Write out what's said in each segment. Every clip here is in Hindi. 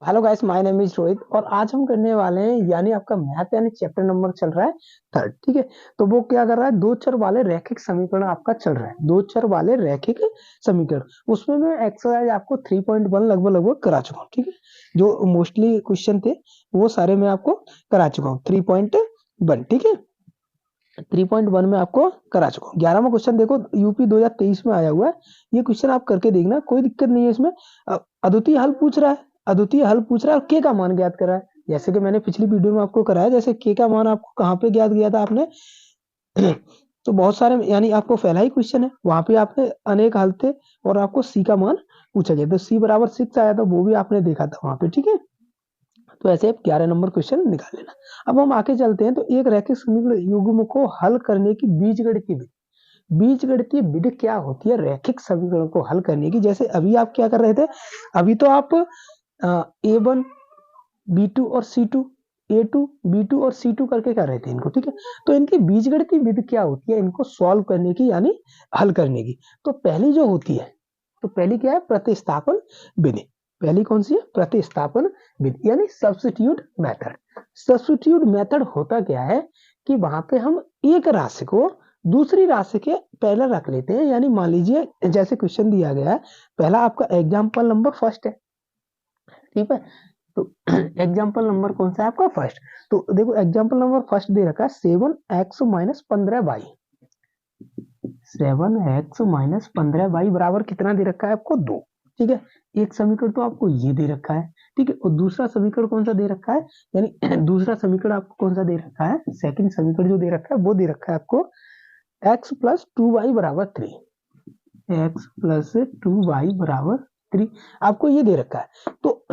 Hello guys, my name is Rohit और आज हम करने वाले हैं यानी आपका मैथ यानी चैप्टर नंबर चल रहा है थर्ड। ठीक है, तो वो क्या कर रहा है, दो चर वाले रैखिक समीकरण आपका चल रहा है, दो चर वाले रैखिक समीकरण। उसमें मैं एक्सरसाइज आपको 3.1 लगभग लगभग करा चुका हूँ। ठीक है, जो मोस्टली क्वेश्चन थे वो सारे मैं आपको करा चुका हूँ 3.1। ठीक है, 3.1 में आपको करा चुका हूँ। 11वां क्वेश्चन देखो, यूपी 2023 में आया हुआ है। ये क्वेश्चन आप करके देखना, कोई दिक्कत नहीं है इसमें। अद्वितीय हल पूछ रहा है, अद्वितीय हल पूछ रहा है और के का मान ज्ञात कर रहा है। जैसे कि मैंने पिछली वीडियो में आपको कराया, जैसे के का मान आपको कहाँ पे ज्ञात किया था आपने तो बहुत सारे यानी आपको पहला ही क्वेश्चन है, वहां पे आपने अनेक हल थे और आपको सी का मान पूछा गया, तो सी बराबर 6 आया था, वो भी आपने देखा था वहां पे। ठीक है, तो ऐसे आप 11 नंबर क्वेश्चन निकाल लेना। अब हम आगे चलते हैं, तो एक रैखिक समीकरण युग्म को हल करने की बीजगणितीय विधि, बीजगणितीय विधि क्या होती है रैखिक समीकरण को हल करने की। जैसे अभी आप क्या कर रहे थे, अभी तो आप A1 B2 और C2, A2 B2 और C2 करके कर रहे थे इनको। ठीक है, तो इनकी बीजगणितीय विधि क्या होती है इनको सॉल्व करने की यानी हल करने की। तो पहली जो होती है, तो पहली क्या है, प्रतिस्थापन विधि। पहली कौन सी है, प्रतिस्थापन विधि यानी सब्स्टिट्यूट मेथड। सब्स्टिट्यूट मेथड होता क्या है कि वहां पे हम एक राशि को दूसरी राशि के पहले रख लेते हैं। यानी मान लीजिए जैसे क्वेश्चन दिया गया है, पहला आपका एग्जाम्पल नंबर फर्स्ट है। ठीक है, तो एग्जाम्पल नंबर कौन सा है आपका, फर्स्ट। तो देखो एग्जाम्पल नंबर फर्स्ट दे रखा है 7x-15y, 7x-15y बराबर कितना दे रखा है आपको, 2। ठीक है, एक समीकरण तो आपको ये दे रखा है। ठीक है, और दूसरा समीकरण कौन सा दे रखा है, यानी दूसरा समीकरण आपको कौन सा दे रखा है, सेकंड समीकरण जो दे रखा है वो दे रखा है आपको x+2y बराबर 3, x+2y बराबर 3 आपको ये दे रखा है। तो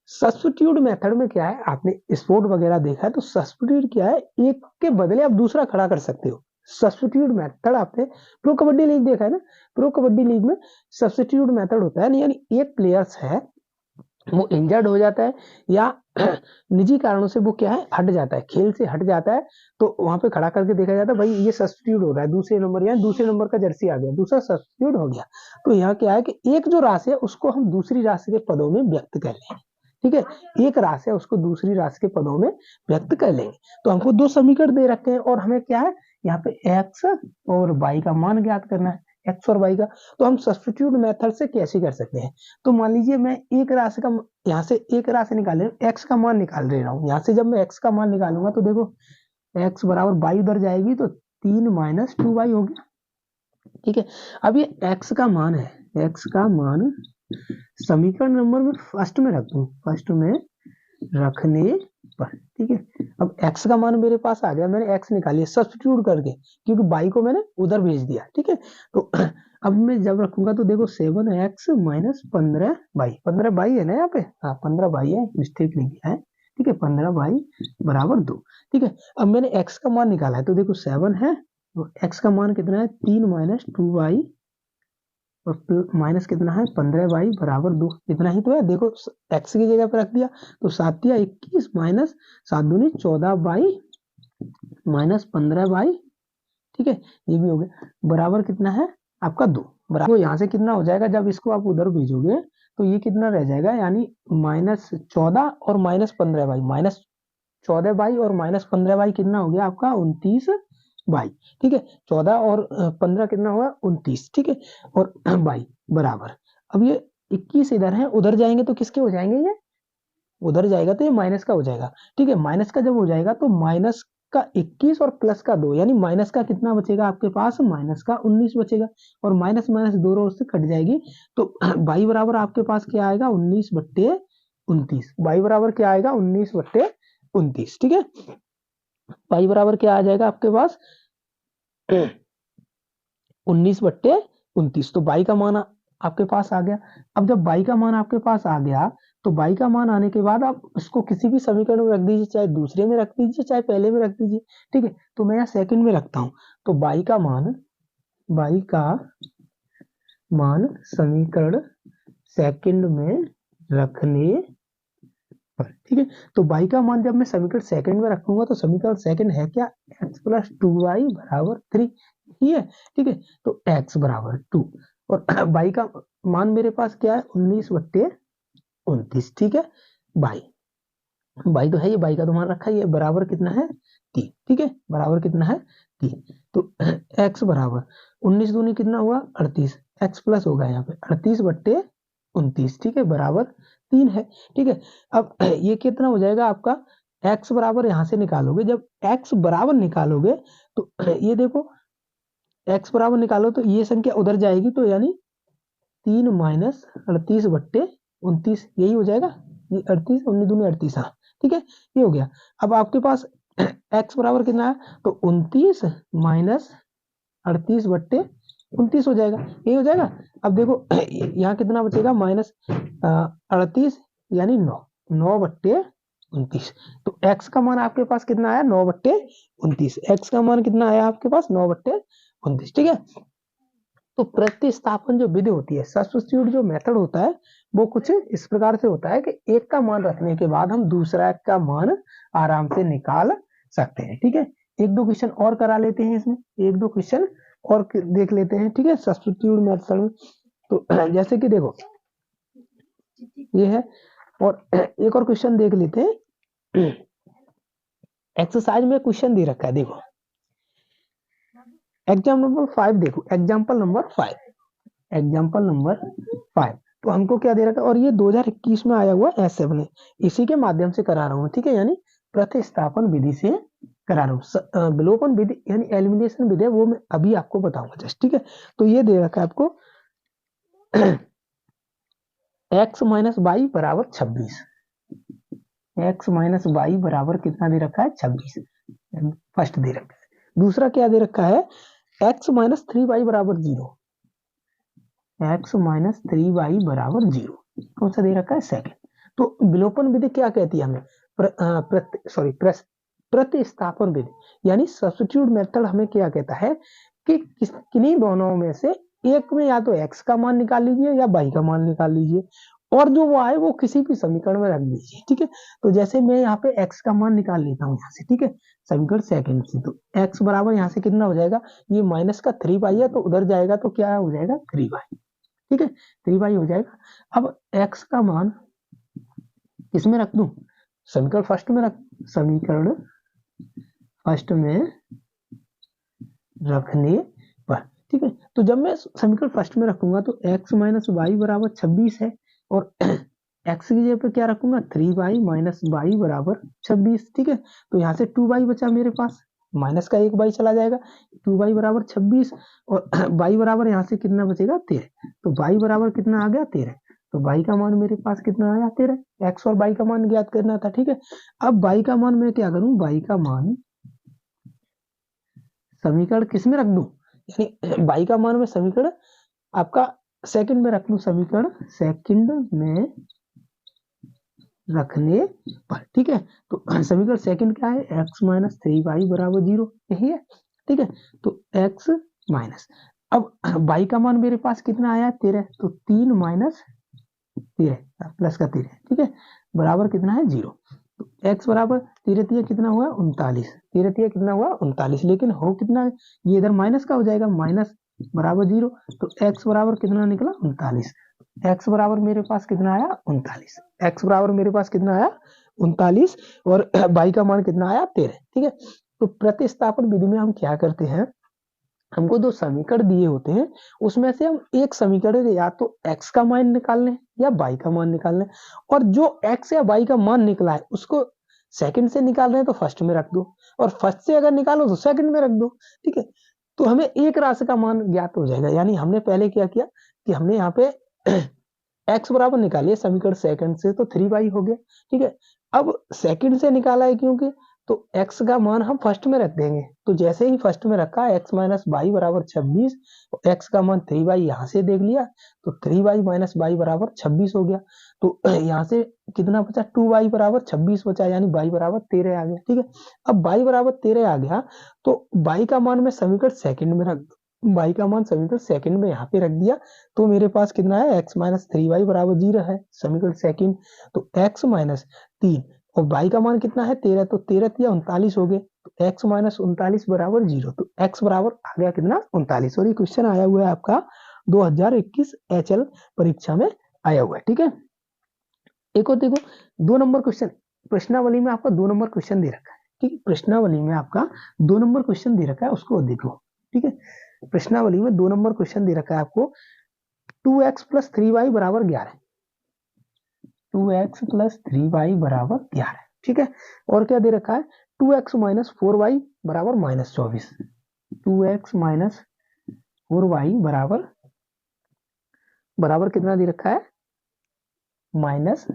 सब्स्टिट्यूट मेथड में क्या है, आपने स्पोर्ट वगैरह देखा है, तो सब्स्टिट्यूट क्या है, एक के बदले आप दूसरा खड़ा कर सकते हो। सब्स्टिट्यूट मेथड आपने प्रो कबड्डी लीग देखा है ना, प्रो कबड्डी लीग में सब्स्टिट्यूट मेथड होता है, यानी एक प्लेयर्स है वो इंजर्ड हो जाता है या निजी कारणों से वो क्या है, हट जाता है, खेल से हट जाता है, तो वहां पे खड़ा करके देखा जाता है भाई ये सब्स्टिट्यूट हो रहा है, दूसरे नंबर या दूसरे नंबर का जर्सी आ गया, दूसरा सब्स्टिट्यूट हो गया। तो यहाँ क्या है कि एक जो राशि है उसको हम दूसरी राशि के पदों में व्यक्त कर लेंगे। ठीक है, एक राशि है उसको दूसरी राशि के पदों में व्यक्त कर लेंगे। तो हमको दो समीकरण दे रखे हैं और हमें क्या है, यहाँ पे एक्स और वाई का मान ज्ञात करना है, एक्स और वाई का। तो हम सब्स्टिट्यूट मेथड से कैसे कर सकते हैं, तो मान लीजिए मैं एक राशि का, यहाँ से एक राशि निकाले, एक्स का मान निकाल रहा हूँ। यहाँ से जब मैं एक्स का मान निकालूंगा तो देखो एक्स बराबर वाई उधर जाएगी तो 3-2y हो गया। ठीक है, अब ये एक्स का मान है, एक्स का मान समीकरण नंबर में फर्स्ट में रख दूं, फर्स्ट में रखने पर। ठीक है, अब x का मान मेरे पास आ गया, मैंने x निकाली सब्स्टिट्यूट करके, क्योंकि y को मैंने उधर भेज दिया। ठीक है, तो अब मैं जब रखूंगा तो देखो 7x-15y, 15y है ना यहाँ पे, हाँ 15y है, मिस्टेक नहीं किया है। ठीक है, 15y बराबर 2। ठीक है, अब मैंने x का मान निकाला है, तो देखो 7 है और x का मान कितना है, 3-2y और माइनस कितना है, 15y बराबर 2। इतना ही तो है, देखो x की जगह पर रख दिया, तो 7-21 माइनस 7×2 = 14y माइनस 15y। ठीक है, ये भी हो गया, बराबर कितना है आपका 2। बराबर यहाँ से कितना हो जाएगा, जब इसको आप उधर भेजोगे तो ये कितना रह जाएगा, यानी -14 और -15y, -14y और -15y कितना हो गया आपका 29y। ठीक है, 14 और 15 कितना हुआ 29। ठीक है, और y बराबर, अब ये 21 इधर है, उधर जाएंगे तो किसके हो जाएंगे, ये उधर जाएगा तो ये माइनस का हो जाएगा। ठीक है, माइनस का जब हो जाएगा तो माइनस का 21 और प्लस का 2, यानी माइनस का कितना बचेगा आपके पास, माइनस का 19 बचेगा, और माइनस माइनस दो रोज से कट जाएगी, तो y बराबर आपके पास क्या आएगा, 19/29। y बराबर क्या आएगा, 19/29। ठीक है, y बराबर क्या आ जाएगा आपके पास 19/29। तो y का मान आपके पास आ गया। अब जब y का मान आपके पास आ गया, तो y का मान आने के बाद आप उसको किसी भी समीकरण में रख दीजिए, चाहे दूसरे में रख दीजिए चाहे पहले में रख दीजिए। ठीक है, तो मैं यहाँ सेकंड में रखता हूँ, तो y का मान समीकरण सेकंड में रखने पर। ठीक है, तो y का मान जब मैं समीकरण सेकंड में रखूंगा तो समीकरण सेकंड है क्या, x+2y बराबर 3 ही है। ठीक है, तो x बराबर 2 और y का मान मेरे पास क्या है, 19/29। ठीक है, बाई, बाई तो है, ये बाई का तो मान रखा है, ये बराबर कितना है 3, ठीक है, बराबर कितना है 3। तो x बराबर 19 दूनी कितना हुआ 38, x प्लस होगा यहाँ पे 38/29, ठीक है, बराबर 3 है, ठीक है। अब ये कितना हो जाएगा आपका, x बराबर यहाँ से निकालोगे, जब x बराबर निकालोगे तो ये देखो x बराबर निकालो तो ये संख्या उधर जाएगी, तो यानी 3 माइनस 38/29, यही हो जाएगा, ये 38 19 दूनी 38, हाँ ठीक है, ये हो गया। अब आपके पास x बराबर कितना है, तो 29 माइनस 38/29 हो जाएगा, यही हो जाएगा। अब देखो यहाँ कितना बचेगा, माइनस 38 यानी 9/29। तो x का मान आपके पास कितना आया 9/29, x का मान कितना आया आपके पास 9/29, ठीक है। तो प्रतिस्थापन जो विधि होती है, सब्स्टिट्यूट जो मेथड होता है, वो कुछ इस प्रकार से होता है कि एक का मान रखने के बाद हम दूसरा का मान आराम से निकाल सकते हैं, ठीक है। एक दो क्वेश्चन और करा लेते हैं इसमें, एक दो क्वेश्चन और देख लेते हैं, ठीक है, सब्स्टिट्यूट मेथड में। तो जैसे कि देखो ये है, और एक और क्वेश्चन देख लेते हैं। एक्सरसाइज में क्वेश्चन दे रखा है, देखो एग्जाम्पल नंबर 5, देखो एग्जाम्पल नंबर 5, तो हमको क्या दे रखा है, और ये 2021 में आया हुआ S7 है, इसी के माध्यम से करा रहा हूँ, ठीक है, यानी प्रतिस्थापन विधि से करा रहा हूँ। विलोपन विधि यानी एलिमिनेशन विधि है, वो मैं अभी आपको बताऊंगा जस्ट, ठीक है। तो ये दे रखा है आपको x माइनस वाई बराबर 26, x माइनस वाई बराबर कितना दे रखा है 26, फर्स्ट दे रखा है। दूसरा क्या दे रखा है, x माइनस 3y बराबर 0, x माइनस 3y बराबर 0, कौन सा दे रखा है सेकंड। तो विलोपन विधि क्या कहती है हमें, प्रतिस्थापन विधि यानी सब्स्टिट्यूट मेथड हमें क्या कहता है कि किन्हीं दोनों में से एक में या तो x का मान निकाल लीजिए या y का मान निकाल लीजिए, और जो वो आए वो किसी भी समीकरण में रख दीजिए, ठीक है। तो जैसे मैं यहाँ पे x का मान निकाल लेता हूँ यहाँ से, ठीक है, समीकरण सेकंड से, तो x बराबर यहाँ से कितना हो जाएगा, ये माइनस का 3y है, तो उधर जाएगा तो क्या हो जाएगा 3y, ठीक है, 3y हो जाएगा। अब x का मान किसमें रख दूं, समीकरण फर्स्ट में रखने पर, ठीक है। तो जब मैं समीकरण फर्स्ट में रखूंगा तो x माइनस वाई बराबर 26 है, और x की जगह पे क्या रखूंगा 3y माइनस वाई बराबर 26, ठीक है। तो यहाँ से 2y बचा मेरे पास, माइनस का एक y चला जाएगा, 2y बराबर 26, और y बराबर यहाँ से कितना बचेगा 13, तो y बराबर कितना आ गया 13, तो y का मान मेरे पास कितना आया 13, x और y का मान ज्ञात करना था, ठीक है। अब y का मान मैं क्या करूं, y का मान समीकरण किस में रख दूं, यानी y का मान में समीकरण आपका सेकंड में रख लूं, समीकरण सेकंड में रखने पर, ठीक है। तो समीकरण सेकंड क्या है, x माइनस 3y बराबर 0, यही है, ठीक है। तो x माइनस, अब y का मान मेरे पास कितना आया 13, तो 3 माइनस 13 प्लस का 13, ठीक है, बराबर कितना है 0। तो x बराबर 13 कितना हुआ 39, 13 कितना हुआ 39, लेकिन हो कितना है, ये इधर माइनस का हो जाएगा, माइनस बराबर 0, तो x बराबर कितना निकला 39, x बराबर मेरे पास कितना आया 39, x बराबर मेरे पास कितना आया 39, और y का मान कितना आया 13, ठीक है। तो प्रतिस्थापन विधि में हम क्या करते हैं, हमको जो समीकरण दिए होते हैं उसमें से हम एक समीकरण या तो x का मान निकाल लें या y का मान निकाल लें, और जो x या y का मान निकला है उसको सेकंड से निकाल रहे हैं तो फर्स्ट में रख दो, और फर्स्ट से अगर निकालो तो सेकंड में रख दो, ठीक है। तो हमें एक राशि का मान ज्ञात हो जाएगा, यानी हमने पहले क्या किया कि हमने यहाँ पे x बराबर निकालिए समीकरण सेकंड से, तो 3y हो गया, ठीक है। अब सेकंड से निकाला है क्योंकि, तो x का मान हम फर्स्ट में रख देंगे, तो जैसे ही फर्स्ट में रखा x माइनस वाई बराबर 26, x का मान 3y यहाँ से देख लिया, तो 3y माइनस वाई बराबर 26 हो गया, तो यहाँ से कितना बचा 2y बराबर 26 बचा, यानी y बराबर 13 आ गया, ठीक है। अब y बराबर 13 आ गया, तो y का मान मैं समीकरण सेकंड में रख दूं, y का मान समीकरण सेकंड में यहाँ पे रख दिया, तो मेरे पास कितना है x माइनस 3y बराबर 0 है, समीकरण सेकंड। तो x माइनस 3 और y का मान कितना है 13, तो 13 या 39 हो गए, तो x माइनस 39 बराबर 0, तो x बराबर आ गया कितना 39, और ये क्वेश्चन आया हुआ है आपका 2021 HL परीक्षा में आया हुआ है, ठीक है। एक और देखो 2 नंबर क्वेश्चन, प्रश्नावली में आपका 2 नंबर क्वेश्चन दे रखा है, ठीक है, प्रश्नावली में आपका 2 नंबर क्वेश्चन दे रखा है, उसको देखो, ठीक है। प्रश्नावली में 2 नंबर क्वेश्चन दे रखा है आपको, 2x प्लस 3y बराबर 11, 2x प्लस 3y बराबर 11, ठीक है। और क्या दे रखा है, 2x माइनस 4y बराबर माइनस 24, 2x माइनस 4y बराबर बराबर कितना दे रखा है, माइनस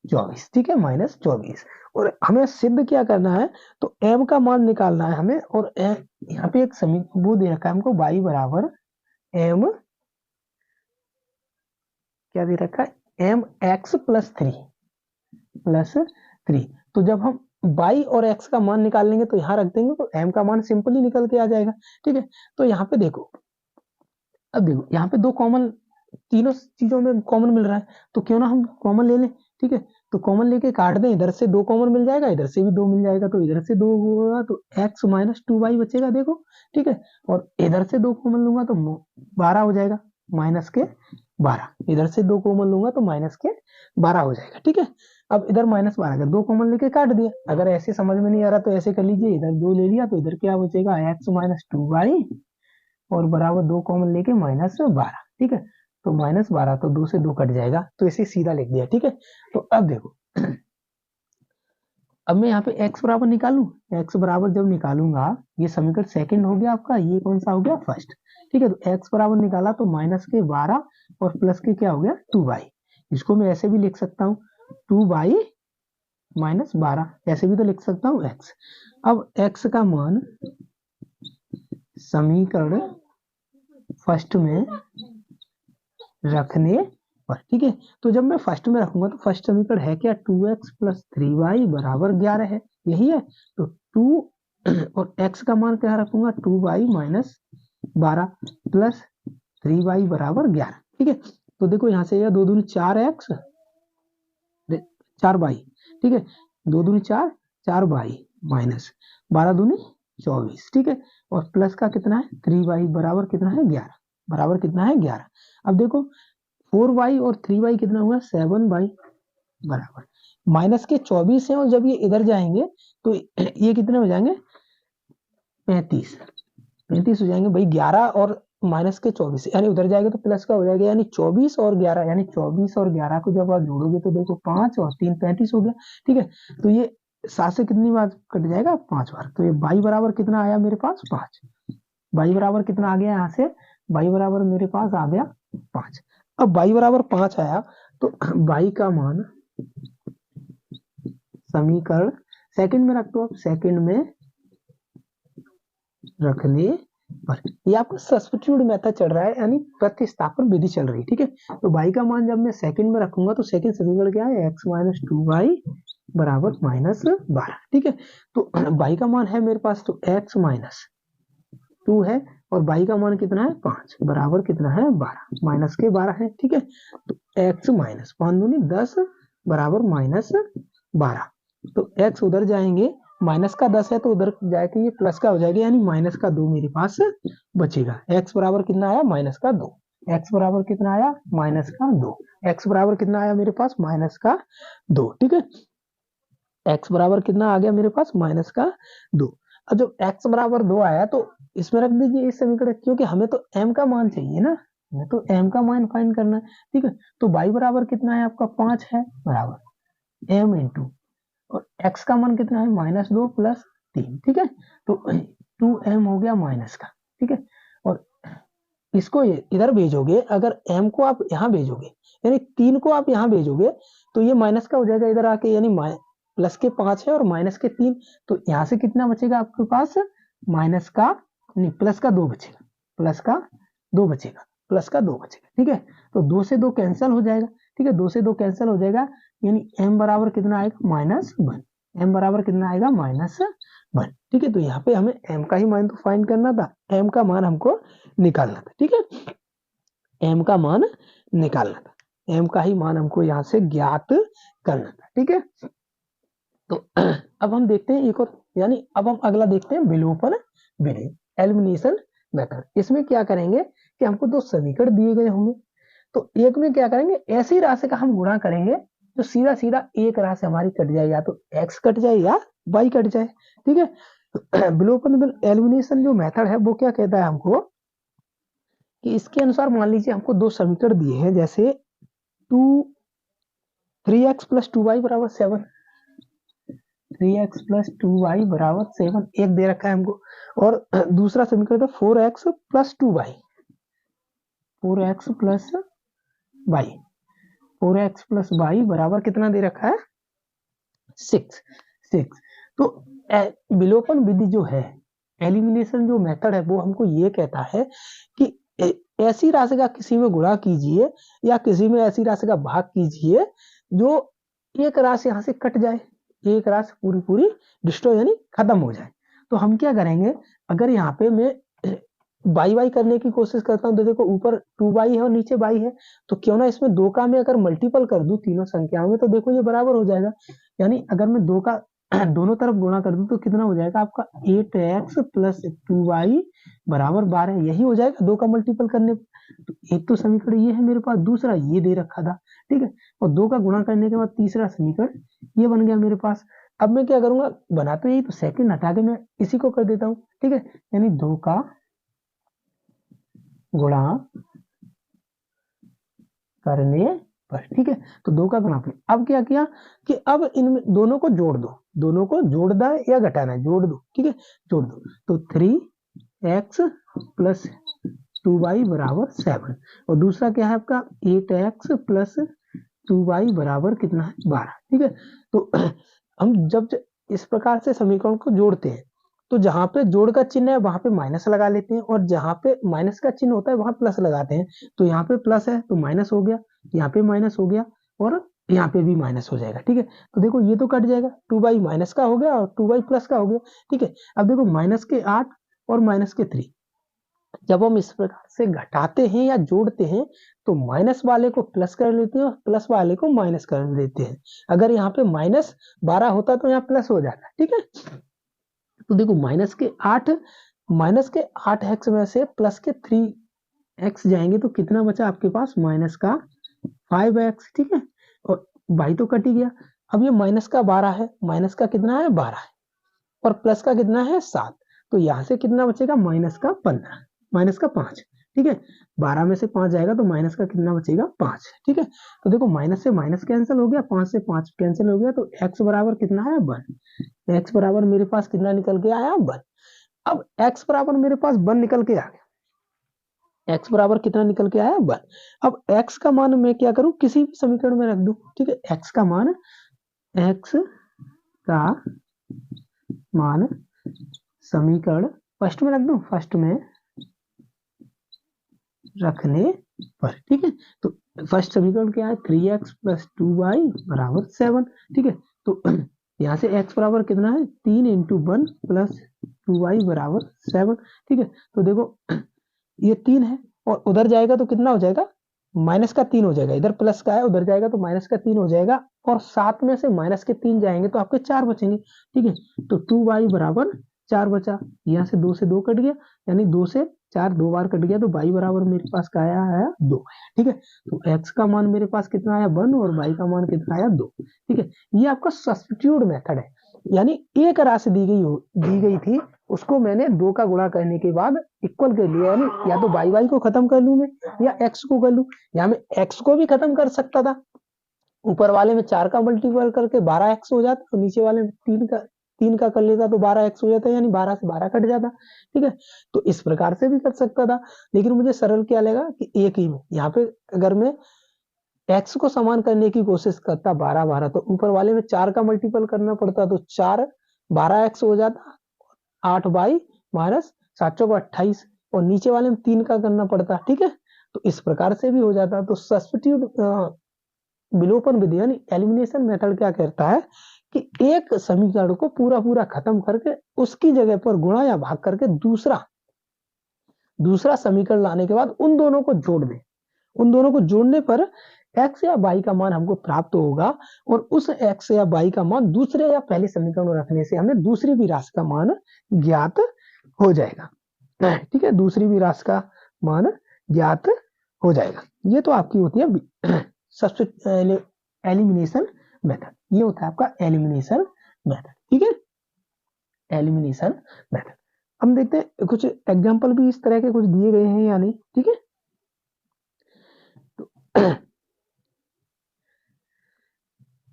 24, ठीक है, माइनस 24। और हमें सिद्ध क्या करना है, तो m का मान निकालना है हमें, और यहाँ पे एक वो दे रखा है हमको, y बराबर m, क्या दे रखा है, m x प्लस 3, तो जब हम y और x का मान निकाल लेंगे तो यहाँ रख देंगे, तो m का मान सिंपली निकल के आ जाएगा, ठीक है। तो यहाँ पे देखो, अब देखो यहाँ पे 2 कॉमन, तीनों चीजों में कॉमन मिल रहा है, तो क्यों ना हम कॉमन ले लें, ठीक है। तो कॉमन लेके काट दें, इधर से 2 कॉमन मिल जाएगा, इधर से भी 2 मिल जाएगा, तो इधर से 2 होगा तो x माइनस 2y बचेगा, देखो, ठीक है। और इधर से 2 कॉमन लूंगा तो 12 हो जाएगा, माइनस के 12, इधर से 2 कॉमन लूंगा तो माइनस के 12 हो जाएगा, ठीक है। अब इधर माइनस 12 का 2 कॉमन लेके काट दिया, अगर ऐसे समझ में नहीं आ रहा तो ऐसे कर लीजिए, इधर 2 ले लिया तो इधर क्या बचेगा, x माइनस 2y और बराबर 2 कॉमन लेके माइनस 12, ठीक है। तो माइनस 12 तो 2 से 2 कट जाएगा, तो इसे सीधा लिख दिया, ठीक है। तो अब देखो, अब मैं यहाँ पे x बराबर निकालू, x बराबर जब निकालूंगा, ये समीकरण सेकंड हो गया आपका, ये कौन सा हो गया, फर्स्ट, ठीक है। तो x बराबर निकाला तो माइनस के 12 और प्लस के क्या हो गया 2y, इसको मैं ऐसे भी लिख सकता हूँ 2y माइनस 12, ऐसे भी तो लिख सकता हूँ x। अब x का मान समीकरण फर्स्ट में रखने पर, ठीक है। तो जब मैं फर्स्ट में रखूंगा तो फर्स्ट समीकरण है क्या, 2x प्लस 3y बराबर 11 है, यही है। तो 2 और x का मान क्या रखूंगा, 2y माइनस 12 प्लस 3y बराबर 11, ठीक है। तो देखो यहाँ से 2 दूनी 4x 4y, ठीक है, 2 दूनी 4, 4y माइनस 12 दूनी 24, ठीक है। और प्लस का कितना है 3y बराबर कितना है 11, बराबर कितना है 11। अब देखो 4y और 3y कितना हुआ 7y बराबर माइनस के 24 है, और जब ये इधर जाएंगे तो ये कितने हो जाएंगे 35, 35 हो जाएंगे भाई, 11 और माइनस के 24 यानी उधर जाएगा तो प्लस का हो जाएगा, यानी 24 और 11, यानी 24 और 11 को जब आप जोड़ोगे तो देखो 5 और 3 35 हो गया, ठीक है। तो ये 7 से कितनी बार कट जाएगा 5 बार, तो ये y बराबर कितना आया मेरे पास 5, y बराबर कितना आ गया यहाँ से, y बराबर मेरे पास आ गया 5। अब y बराबर 5 आया तो y का मान समीकरण सेकंड में रख दो, अब सेकंड में रखने पर, ये आपका सब्स्टिट्यूट मेथड चल रहा है, यानी प्रतिस्थापन विधि चल रही है, ठीक है। तो y का मान जब मैं सेकंड में रखूंगा तो सेकंड समीकरण क्या है, x माइनस 2y बराबर माइनस 12, ठीक है। तो y का मान है मेरे पास तो x माइनस 2 है, और y का मान कितना है 5 बराबर कितना है 12, माइनस के 12 है, ठीक है। तो x माइनस 5 दूनी 10 बराबर माइनस 12, तो x उधर जाएंगे, माइनस का 10 है तो उधर जाके ये प्लस का हो जाएगा, यानी माइनस का 2 मेरे पास बचेगा। x बराबर कितना आया माइनस का 2, x बराबर कितना आया माइनस का 2, x बराबर कितना आया मेरे पास माइनस का 2, ठीक है। x बराबर कितना आ गया मेरे पास माइनस का 2। अब जब x बराबर 2 आया तो इसमें रख दीजिए इस समीकरण, क्योंकि हमें तो m का मान चाहिए ना, हमें तो m का मान फाइंड करना है, ठीक है। तो y बराबर कितना है आपका 5 है, बराबर m इंटू, और x का मान कितना है माइनस 2 प्लस 3, ठीक है। तो 2m हो गया माइनस का, ठीक है। और इसको इधर भेजोगे, अगर m को आप यहाँ भेजोगे, यानी 3 को आप यहाँ भेजोगे तो ये माइनस का हो जाएगा इधर आके, यानी प्लस के 5 है और माइनस के 3, तो यहाँ से कितना बचेगा आपके पास माइनस का नहीं प्लस का 2 बचेगा, प्लस का 2 बचेगा, प्लस का 2 बचेगा, ठीक है। तो 2 से 2 कैंसिल हो जाएगा, ठीक है, 2 से 2 कैंसिल हो जाएगा, यानी m बराबर कितना आएगा माइनस 1, m बराबर कितना आएगा माइनस 1, ठीक है। तो यहाँ पे हमें m का ही मान तो फाइंड करना था, m का मान हमको निकालना था, ठीक है, m का मान निकालना था, m का ही मान हमको यहाँ से ज्ञात करना था, ठीक है। तो अब हम देखते हैं एक और, यानी अब हम अगला देखते हैं विलोपन विधि, एलिमिनेशन मेथड। इसमें क्या करेंगे कि हमको 2 समीकरण दिए गए होंगे, तो एक में क्या करेंगे ऐसी राशि का हम गुणा करेंगे तो सीधा सीधा एक राशि हमारी कट जाए, या तो x कट जाए या y कट जाए। ठीक है, विलोपन एलिमिनेशन जो मेथड है वो क्या कहता है हमको कि इसके अनुसार मान लीजिए हमको दो समीकरण दिए हैं, जैसे 3x प्लस 2y बराबर 7, 3x प्लस 2y बराबर 7 एक दे रखा है हमको, और दूसरा समीकरण था 4x plus 2y, 4x plus y, 4x plus y बराबर कितना दे रखा है 6। तो विलोपन विधि जो है, एलिमिनेशन जो मेथड है, वो हमको ये कहता है कि ऐसी राशि का किसी में गुणा कीजिए या किसी में ऐसी राशि का भाग कीजिए जो एक राशि यहाँ से कट जाए, एक राशि पूरी पूरी डिस्ट्रॉय यानी खत्म हो जाए। तो हम क्या करेंगे, अगर यहाँ पे मैं बाई बाई करने की कोशिश करता हूँ तो देखो ऊपर 2y है और नीचे y है, तो क्यों ना इसमें दो का मैं अगर मल्टीपल कर दूं तीनों संख्याओं में, तो देखो ये बराबर हो जाएगा। यानी अगर मैं दो का दोनों तरफ गुणा कर दूं तो कितना हो जाएगा आपका 8x प्लस 2y बराबर 12, यही हो जाएगा दो का मल्टीपल करने पर। तो एक तो समीकरण ये है मेरे पास, दूसरा ये दे रखा था। ठीक है, और दो का गुणा करने के बाद तीसरा समीकरण ये बन गया मेरे पास। अब मैं क्या करूंगा, बना तो यही, तो सेकंड हटा के मैं इसी को कर देता हूँ। ठीक है, यानी दो का गुणा करने पर। ठीक है, तो दो का गुणा पर। अब क्या किया कि अब इन दोनों को जोड़ दो, दोनों को जोड़ना है या घटाना है, जोड़ दो। ठीक है, जोड़ दो, तो 3x प्लस 2y बराबर 7, और दूसरा क्या है आपका 8x प्लस 2y बराबर कितना है 12। ठीक है, तो हम जब इस प्रकार से समीकरण को जोड़ते हैं तो जहां पे जोड़ का चिन्ह है वहां पे माइनस लगा लेते हैं, और जहां पे माइनस का चिन्ह होता है वहां प्लस लगाते हैं। तो यहाँ पे प्लस है तो माइनस हो गया, यहाँ पे माइनस हो गया, और यहाँ पे भी माइनस हो जाएगा। ठीक है, तो देखो ये तो कट जाएगा, 2y माइनस का हो गया और 2y प्लस का हो गया। ठीक है, अब देखो माइनस के 8 और माइनस के 3, जब हम इस प्रकार से घटाते हैं या जोड़ते हैं तो माइनस वाले को प्लस कर लेते हैं और प्लस वाले को माइनस कर देते हैं। अगर यहाँ पे -12 होता तो यहाँ प्लस हो जाता। ठीक है, तो देखो माइनस के 8x में से प्लस के 3x जाएंगे तो कितना बचा आपके पास, माइनस का 5x। ठीक है, और y तो कट ही गया। अब ये माइनस का 12 है, माइनस का कितना है 12 है, और प्लस का कितना है 7, तो यहां से कितना बचेगा माइनस का 15, माइनस का 5। ठीक है, 12 में से 5 जाएगा तो माइनस का कितना बचेगा 5। ठीक है, तो देखो माइनस से माइनस कैंसिल हो गया, 5 से 5 कैंसिल हो गया, तो x बराबर कितना है 1। x बराबर मेरे पास कितना निकल के आया 1। अब x बराबर मेरे पास 1 निकल के आ गया, x बराबर कितना निकल के आया 1। अब x का मान मैं क्या करूं, किसी भी समीकरण में रख दूं। ठीक है, x का मान समीकरण फर्स्ट में रख दूं, फर्स्ट में रखने पर। ठीक है, तो फर्स्ट समीकरण क्या है 3x प्लस 2y बराबर 7। ठीक है, तो यहाँ से x बराबर कितना है 3 इंटू 1 प्लस 2y बराबर 7। ठीक है, तो देखो ये 3 है और उधर जाएगा तो कितना हो जाएगा, माइनस का 3 हो जाएगा, इधर प्लस का है उधर जाएगा तो माइनस का 3 हो जाएगा, और 7 में से माइनस के 3 जाएंगे तो आपके 4 बचेंगे। ठीक है, तो 2y बराबर 4 बचा, यहाँ से 2 से 2 कट गया, यानी 2 से 4 दो बार कट गया, तो y बराबर मेरे पास क्या आया 2। ठीक है, तो x का मान मेरे पास कितना आया 1 और y का मान कितना आया 2। ठीक है, ये आपका सब्स्टिट्यूट मेथड है, यानी एक राशि दी गई थी, उसको मैंने 2 का गुणा करने के बाद इक्वल कर लिया, यानी या तो y को खत्म कर लूं मैं या x को कर लूं। या मैं x को भी खत्म कर सकता था, ऊपर वाले में 4 का मल्टीपल करके 12x हो जाता, और नीचे वाले में 3 का कर लेता तो 12x हो जाता, यानी 12 से 12 कट जाता। ठीक है, तो इस प्रकार से भी कर सकता था, लेकिन मुझे सरल क्या लगा कि एक ही में, यहाँ पे अगर मैं x को समान करने की कोशिश करता 12 12, तो ऊपर वाले में 4 का मल्टीपल करना पड़ता, तो 4 12x हो जाता, 8y माइनस 7 चौक 28, और नीचे वाले में 3 का करना पड़ता। ठीक है, तो इस प्रकार से भी हो जाता। तो सब्स्टिट्यूट विलोपन विधि यानी एलिमिनेशन मेथड क्या करता है कि एक समीकरण को पूरा पूरा खत्म करके उसकी जगह पर गुणा या भाग करके दूसरा समीकरण लाने के बाद उन दोनों को जोड़ दे, उन दोनों को जोड़ने पर x या y का मान हमको प्राप्त होगा, और उस x या y का मान दूसरे या पहले समीकरण में रखने से हमें दूसरी भी राशि का मान ज्ञात हो जाएगा। ठीक है, दूसरी भी राशि का मान ज्ञात हो जाएगा। ये तो आपकी होती है सबसे एलिमिनेशन मेथड, ये होता है आपका एलिमिनेशन मेथड, ठीक है, एलिमिनेशन मेथड। हम देखते हैं कुछ एग्जांपल भी इस तरह के कुछ दिए गए हैं या नहीं, ठीक है। तो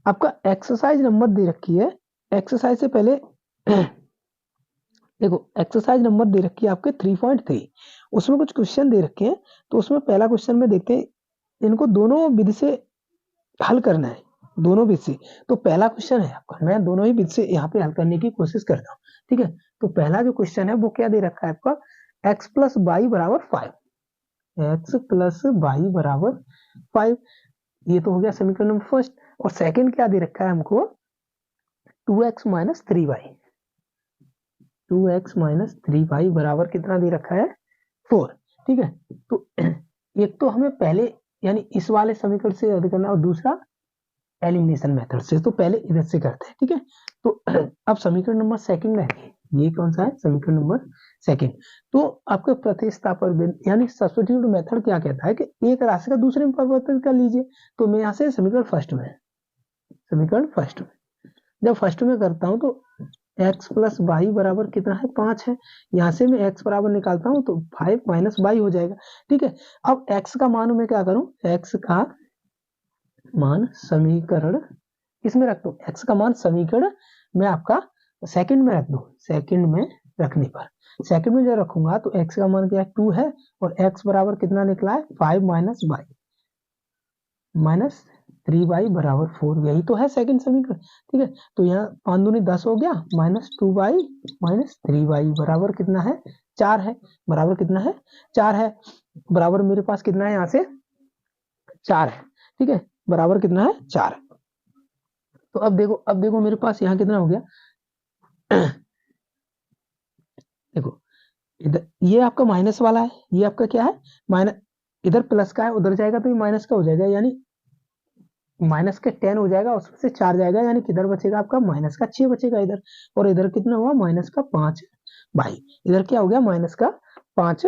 आपका एक्सरसाइज नंबर दे रखी है, एक्सरसाइज से पहले देखो एक्सरसाइज नंबर दे रखी है आपके 3.3, उसमें कुछ क्वेश्चन दे रखे हैं। तो उसमें पहला क्वेश्चन में देखते हैं, इनको दोनों विधि से हल करना है, दोनों विधि से। तो पहला क्वेश्चन है आपका, मैं दोनों ही विधि से यहाँ पे हल करने की कोशिश करता हूँ, ठीक है। तो पहला जो क्वेश्चन है वो क्या दे रखा है आपका, x प्लस वाई बराबर 5, एक्स प्लस वाई बराबर 5, ये तो हो गया समीकरण नंबर फर्स्ट। और सेकंड क्या दे रखा है हमको, 2x minus 3y, 2x minus 3y बराबर कितना दे रखा है, 4, ठीक है। तो एक तो हमें पहले यानी इस वाले समीकरण से हल करना और दूसरा एलिमिनेशन मेथड से। तो पहले इधर से करते हैं, ठीक है। तो अब समीकरण नंबर सेकंड में ये कौन सा है, समीकरण नंबर सेकंड। तो आपके प्रतिस्थापन यानी सब्स्टिट्यूट मेथड क्या कहता है कि एक राशि का दूसरे में परिवर्तन कर लीजिए। तो मैं यहाँ से समीकरण फर्स्ट में, समीकरण फर्स्ट में जब फर्स्ट में करता हूँ तो x प्लस वाई बराबर कितना है, 5 है। यहाँ से मैं x बराबर निकालता हूँ तो 5 माइनस वाई हो जाएगा, ठीक है। अब x का मान मैं क्या करूँ, x का मान समीकरण किसमें रख दो, x का मान समीकरण में आपका सेकंड में रख दो, सेकंड में रखने पर, सेकंड में जब रखूंगा तो x का मान क्या है, 2 है, और x बराबर कितना निकला है, 5 माइनस वाई माइनस 3y बराबर 4, यही तो है सेकंड समीकरण, ठीक है। तो यहाँ 5 दूनी 10 हो गया, माइनस 2y माइनस 3y बराबर कितना है, 4 है, बराबर कितना है, 4 है, बराबर मेरे पास कितना है यहाँ से 4 है, ठीक है, बराबर कितना है 4। तो अब देखो मेरे पास यहाँ कितना हो गया देखो इधर ये आपका माइनस वाला है, ये आपका क्या है माइनस, इधर प्लस का है, उधर जाएगा तो ये माइनस का हो जाएगा, यानी माइनस के 10 हो जाएगा, उसमें से 4 जाएगा, यानी किधर बचेगा आपका माइनस का 6 बचेगा इधर। और इधर कितना हुआ, माइनस का 5 भाई, इधर क्या हो गया माइनस का 5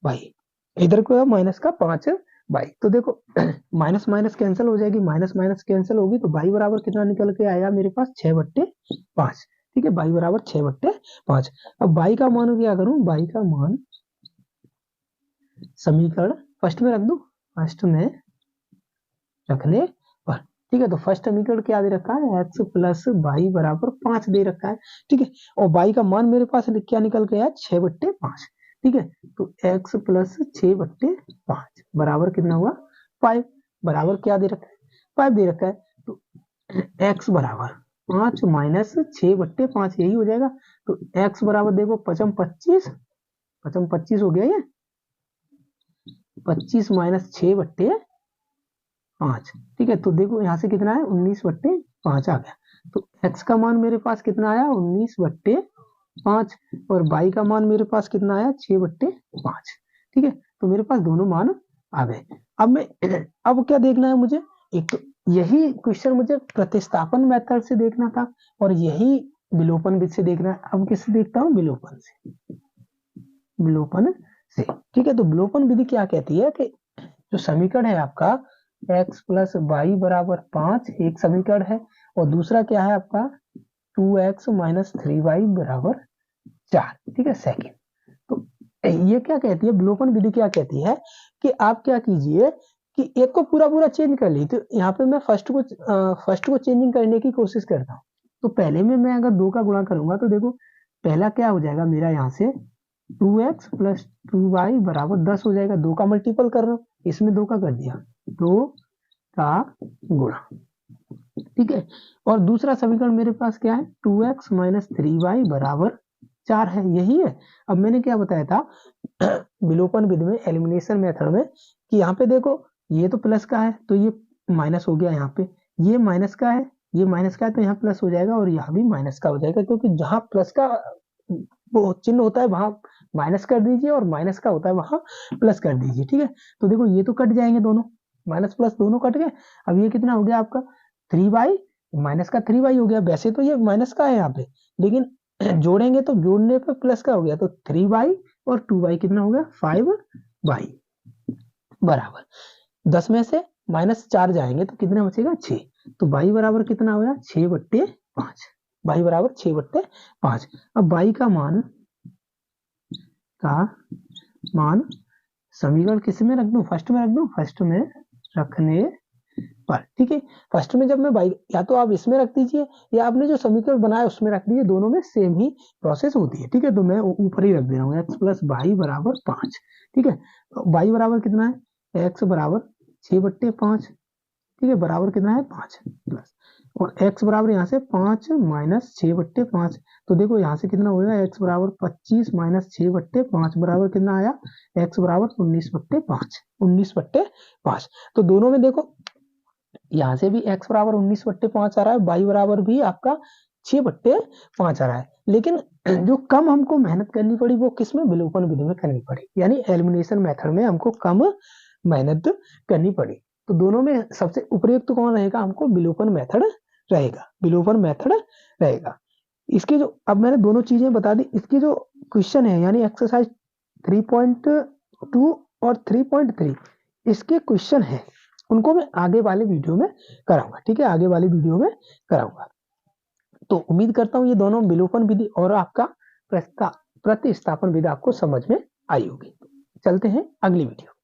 भाई, इधर को माइनस का 5 भाई। तो देखो माइनस माइनस कैंसिल हो जाएगी, माइनस माइनस कैंसिल होगी, तो भाई बराबर कितना निकल के आएगा मेरे पास 6/5, ठीक है, भाई बराबर 6/5। अब भाई का मान क्या करूं, भाई का मान समीकरण फर्स्ट में रख दू, फर्स्ट में रखने पर, ठीक है। तो फर्स्ट समीकरण क्या दे रखा है, x प्लस वाई बराबर 5 दे रखा है, ठीक है। और y का मान मेरे पास क्या निकल के आया, 6/5, ठीक है। तो x प्लस 6/5 बराबर कितना हुआ 5, बराबर क्या दे रखा है, 5 दे रखा है। तो x बराबर 5 माइनस 6/5 यही हो जाएगा। तो x बराबर देखो 5×25, 5×25 हो गया ये, 25 माइनस 6/5, ठीक है। तो देखो यहाँ से कितना है 19/5 आ गया। तो x का मान मेरे पास कितना आया 19/5, और y का मान मेरे पास कितना आया 6/5, ठीक है। तो मेरे पास दोनों मान आ गए। अब क्या देखना है मुझे, एक तो यही क्वेश्चन मुझे प्रतिस्थापन मेथड से देखना था, और यही विलोपन विधि से देखना है। अब किससे देखता हूँ, विलोपन से, विलोपन से, ठीक है। तो विलोपन विधि क्या कहती है कि जो समीकरण है आपका x प्लस वाई बराबर 5 एक समीकरण है, और दूसरा क्या है आपका 2x माइनस 3y बराबर 4, ठीक है, सेकंड। तो ये क्या कहती है, विलोपन विधि क्या कहती है कि आप क्या कीजिए कि एक को पूरा पूरा चेंज कर ली। तो यहाँ पे मैं फर्स्ट को चेंजिंग करने की कोशिश करता हूँ। तो पहले में मैं अगर 2 का गुणा करूंगा तो देखो पहला क्या हो जाएगा मेरा, यहाँ से 2x प्लस 2y बराबर 10 हो जाएगा, 2 का मल्टीपल कर रहा हूँ, इसमें 2 का कर दिया, 2 का गुणा, ठीक है। और दूसरा समीकरण मेरे पास क्या है, 2x माइनस 3y बराबर 4 है, यही है। अब मैंने क्या बताया था विलोपन विधि में, एलिमिनेशन मेथड में, कि यहाँ पे देखो ये तो प्लस का है तो ये माइनस हो गया, यहाँ पे ये माइनस का है, ये माइनस का है तो यहाँ प्लस हो जाएगा, और यहाँ भी माइनस का हो जाएगा, क्योंकि जहां प्लस का वो चिन्ह होता है वहां माइनस कर दीजिए, और माइनस का होता है वहां प्लस कर दीजिए, ठीक है। तो देखो ये तो कट जाएंगे दोनों, माइनस प्लस दोनों कट गए। अब ये कितना हो गया आपका 3y, माइनस का 3y हो गया, वैसे तो ये माइनस का है यहाँ पे, लेकिन जोड़ेंगे तो जोड़ने पे प्लस का हो गया, तो 3y और 2y कितना हो गया 5y बराबर 10 में से -4 जाएंगे तो कितना बचेगा 6। तो y बराबर कितना हो गया 6/5, y बराबर 6/5। अब y का मान समीकरण किस में रख दूं, फर्स्ट में रख दूं, फर्स्ट में रखने पर, ठीक है। फर्स्ट में जब मैं y, या तो आप इसमें रख दीजिए या आपने जो समीकरण बनाया उसमें रख दीजिए, दोनों में सेम ही प्रोसेस होती है, ठीक है। तो मैं ऊपर ही रख दे रहा हूँ x प्लस y बराबर 5, ठीक है। तो y बराबर कितना है, x बराबर 6/5, ठीक है, बराबर कितना है 5 प्लस, और x बराबर यहाँ से 5 माइनस 6/5। तो देखो यहाँ से कितना होगा, x बराबर 25 माइनस 6/5 बराबर कितना आया, x बराबर 19/5। तो दोनों में देखो यहाँ से भी x बराबर 19/5 आ रहा है, y बराबर भी आपका 6/5 आ रहा है। लेकिन जो कम हमको मेहनत करनी पड़ी वो किसमें, विलोपन विधि में करनी पड़ी, यानी एलिमिनेशन मेथड में हमको कम मेहनत करनी पड़ी। तो दोनों में सबसे उपयुक्त कौन रहेगा, हमको विलोपन मेथड रहेगा, विलोपन मेथड रहेगा। इसके जो, अब मैंने दोनों चीजें बता दी, इसकी जो क्वेश्चन है यानी एक्सरसाइज 3.2 और 3.3 इसके क्वेश्चन है, उनको मैं आगे वाले वीडियो में कराऊंगा, ठीक है, आगे वाले वीडियो में कराऊंगा। तो उम्मीद करता हूँ ये दोनों विलोपन विधि और आपका प्रतिस्थापन विधि आपको समझ में आई होगी। चलते हैं अगली वीडियो।